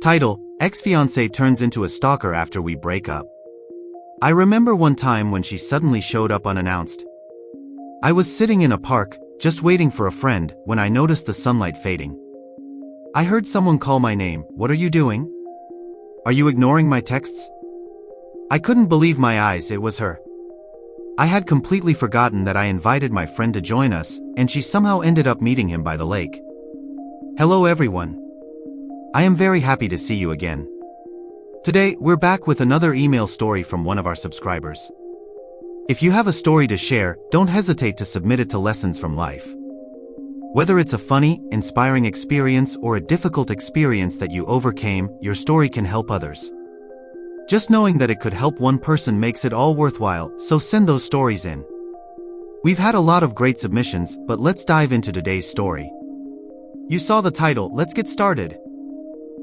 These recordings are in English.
Title: Ex-Fiancée turns into a stalker after we break up. I remember one time when she suddenly showed up unannounced. I was sitting in a park, just waiting for a friend, when I noticed the sunlight fading. I heard someone call my name. "What are you doing? Are you ignoring my texts?" I couldn't believe my eyes, it was her. I had completely forgotten that I invited my friend to join us, and she somehow ended up meeting him by the lake. Hello everyone. I am very happy to see you again. Today, we're back with another email story from one of our subscribers. If you have a story to share, don't hesitate to submit it to Lessons from Life. Whether it's a funny, inspiring experience or a difficult experience that you overcame, your story can help others. Just knowing that it could help one person makes it all worthwhile, so send those stories in. We've had a lot of great submissions, but let's dive into today's story. You saw the title, let's get started.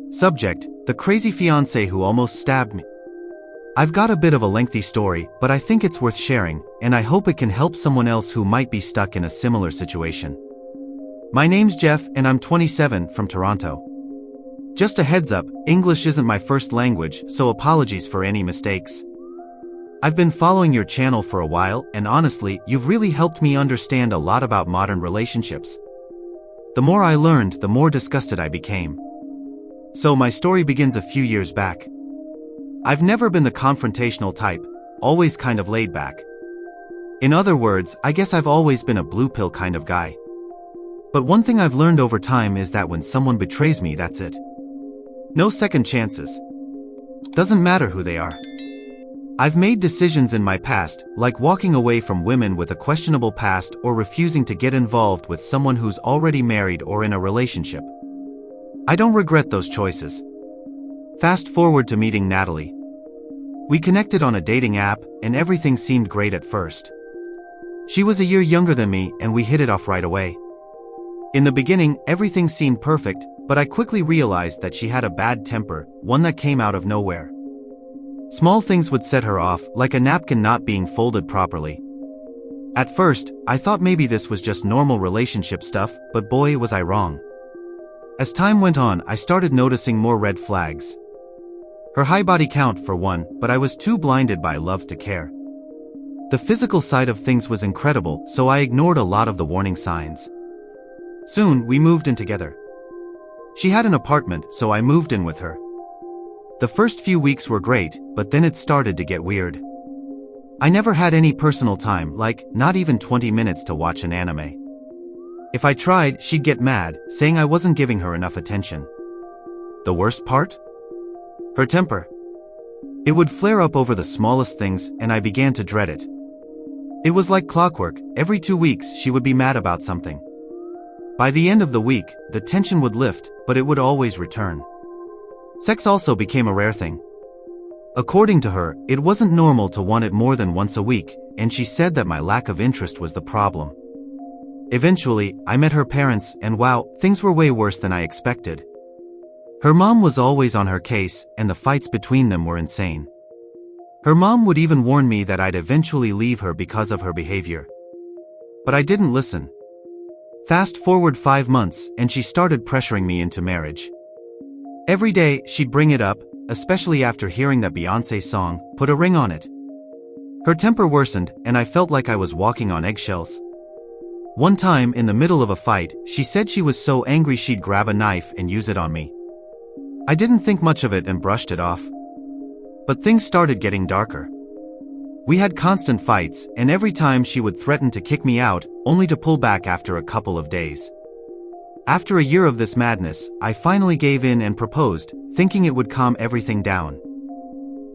Subject: the crazy fiancé who almost stabbed me. I've got a bit of a lengthy story, but I think it's worth sharing, and I hope it can help someone else who might be stuck in a similar situation. My name's Jeff, and I'm 27, from Toronto. Just a heads up, English isn't my first language, so apologies for any mistakes. I've been following your channel for a while, and honestly, you've really helped me understand a lot about modern relationships. The more I learned, the more disgusted I became. So my story begins a few years back. I've never been the confrontational type, always kind of laid back. In other words, I guess I've always been a blue pill kind of guy. But one thing I've learned over time is that when someone betrays me, that's it. No second chances. Doesn't matter who they are. I've made decisions in my past, like walking away from women with a questionable past or refusing to get involved with someone who's already married or in a relationship. I don't regret those choices. Fast forward to meeting Natalie. We connected on a dating app, and everything seemed great at first. She was a year younger than me, and we hit it off right away. In the beginning, everything seemed perfect, but I quickly realized that she had a bad temper, one that came out of nowhere. Small things would set her off, like a napkin not being folded properly. At first, I thought maybe this was just normal relationship stuff, but boy was I wrong. As time went on, I started noticing more red flags. Her high body count for one, but I was too blinded by love to care. The physical side of things was incredible, so I ignored a lot of the warning signs. Soon, we moved in together. She had an apartment, so I moved in with her. The first few weeks were great, but then it started to get weird. I never had any personal time, like, not even 20 minutes to watch an anime. If I tried, she'd get mad, saying I wasn't giving her enough attention. The worst part? Her temper. It would flare up over the smallest things, and I began to dread it. It was like clockwork. Every 2 weeks, she would be mad about something. By the end of the week, the tension would lift, but it would always return. Sex also became a rare thing. According to her, it wasn't normal to want it more than once a week, and she said that my lack of interest was the problem. Eventually, I met her parents, and wow, things were way worse than I expected. Her mom was always on her case, and the fights between them were insane. Her mom would even warn me that I'd eventually leave her because of her behavior. But I didn't listen. Fast forward 5 months, and she started pressuring me into marriage. Every day, she'd bring it up, especially after hearing that Beyoncé song, "Put a Ring on It." Her temper worsened, and I felt like I was walking on eggshells. One time, in the middle of a fight, she said she was so angry she'd grab a knife and use it on me. I didn't think much of it and brushed it off. But things started getting darker. We had constant fights, and every time she would threaten to kick me out, only to pull back after a couple of days. After a year of this madness, I finally gave in and proposed, thinking it would calm everything down.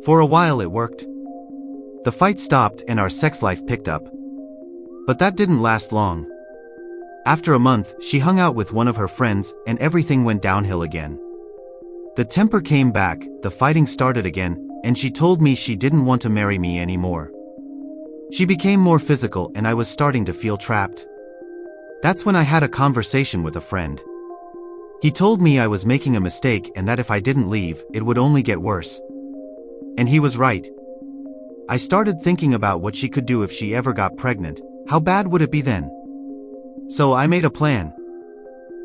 For a while it worked. The fight stopped and our sex life picked up. But that didn't last long. After a month, she hung out with one of her friends, and everything went downhill again. The temper came back, the fighting started again, and she told me she didn't want to marry me anymore. She became more physical, and I was starting to feel trapped. That's when I had a conversation with a friend. He told me I was making a mistake and that if I didn't leave, it would only get worse. And he was right. I started thinking about what she could do if she ever got pregnant. How bad would it be then? So I made a plan.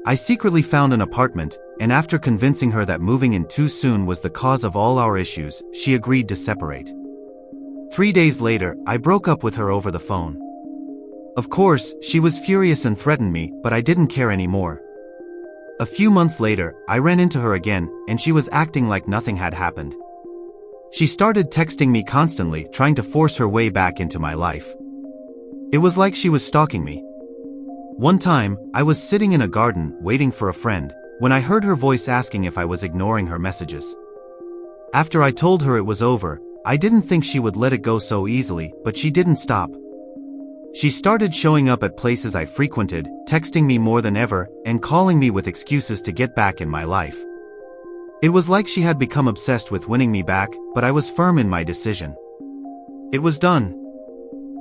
I secretly found an apartment, and after convincing her that moving in too soon was the cause of all our issues, she agreed to separate. 3 days later, I broke up with her over the phone. Of course, she was furious and threatened me, but I didn't care anymore. A few months later, I ran into her again, and she was acting like nothing had happened. She started texting me constantly, trying to force her way back into my life. It was like she was stalking me. One time, I was sitting in a garden, waiting for a friend, when I heard her voice asking if I was ignoring her messages. After I told her it was over, I didn't think she would let it go so easily, but she didn't stop. She started showing up at places I frequented, texting me more than ever, and calling me with excuses to get back in my life. It was like she had become obsessed with winning me back, but I was firm in my decision. It was done.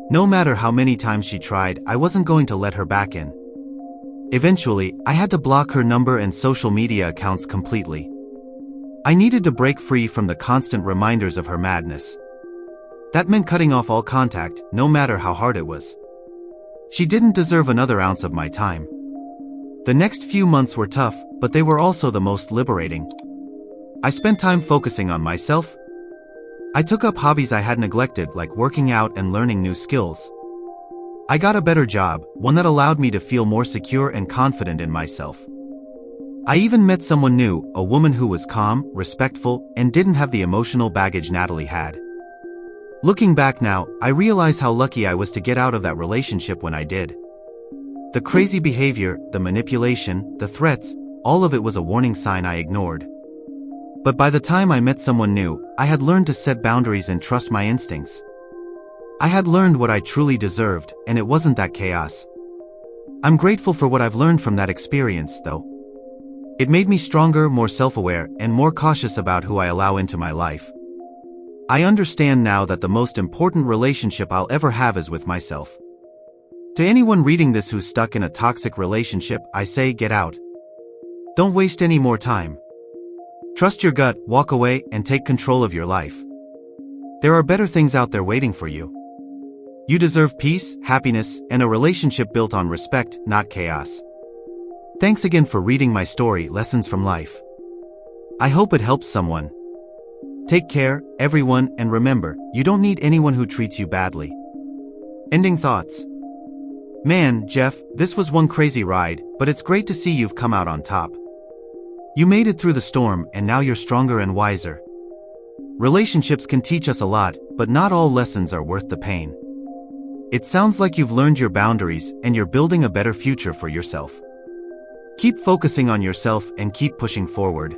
No matter how many times she tried, I wasn't going to let her back in. Eventually, I had to block her number and social media accounts completely. I needed to break free from the constant reminders of her madness. That meant cutting off all contact, no matter how hard it was. She didn't deserve another ounce of my time. The next few months were tough, but they were also the most liberating. I spent time focusing on myself. I took up hobbies I had neglected, like working out and learning new skills. I got a better job, one that allowed me to feel more secure and confident in myself. I even met someone new, a woman who was calm, respectful, and didn't have the emotional baggage Natalie had. Looking back now, I realize how lucky I was to get out of that relationship when I did. The crazy behavior, the manipulation, the threats, all of it was a warning sign I ignored. But by the time I met someone new, I had learned to set boundaries and trust my instincts. I had learned what I truly deserved, and it wasn't that chaos. I'm grateful for what I've learned from that experience, though. It made me stronger, more self-aware, and more cautious about who I allow into my life. I understand now that the most important relationship I'll ever have is with myself. To anyone reading this who's stuck in a toxic relationship, I say get out. Don't waste any more time. Trust your gut, walk away, and take control of your life. There are better things out there waiting for you. You deserve peace, happiness, and a relationship built on respect, not chaos. Thanks again for reading my story, Lessons from Life. I hope it helps someone. Take care, everyone, and remember, you don't need anyone who treats you badly. Ending thoughts. Man, Jeff, this was one crazy ride, but it's great to see you've come out on top. You made it through the storm, and now you're stronger and wiser. Relationships can teach us a lot, but not all lessons are worth the pain. It sounds like you've learned your boundaries, and you're building a better future for yourself. Keep focusing on yourself and keep pushing forward.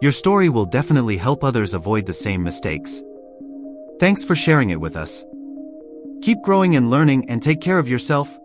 Your story will definitely help others avoid the same mistakes. Thanks for sharing it with us. Keep growing and learning, and take care of yourself.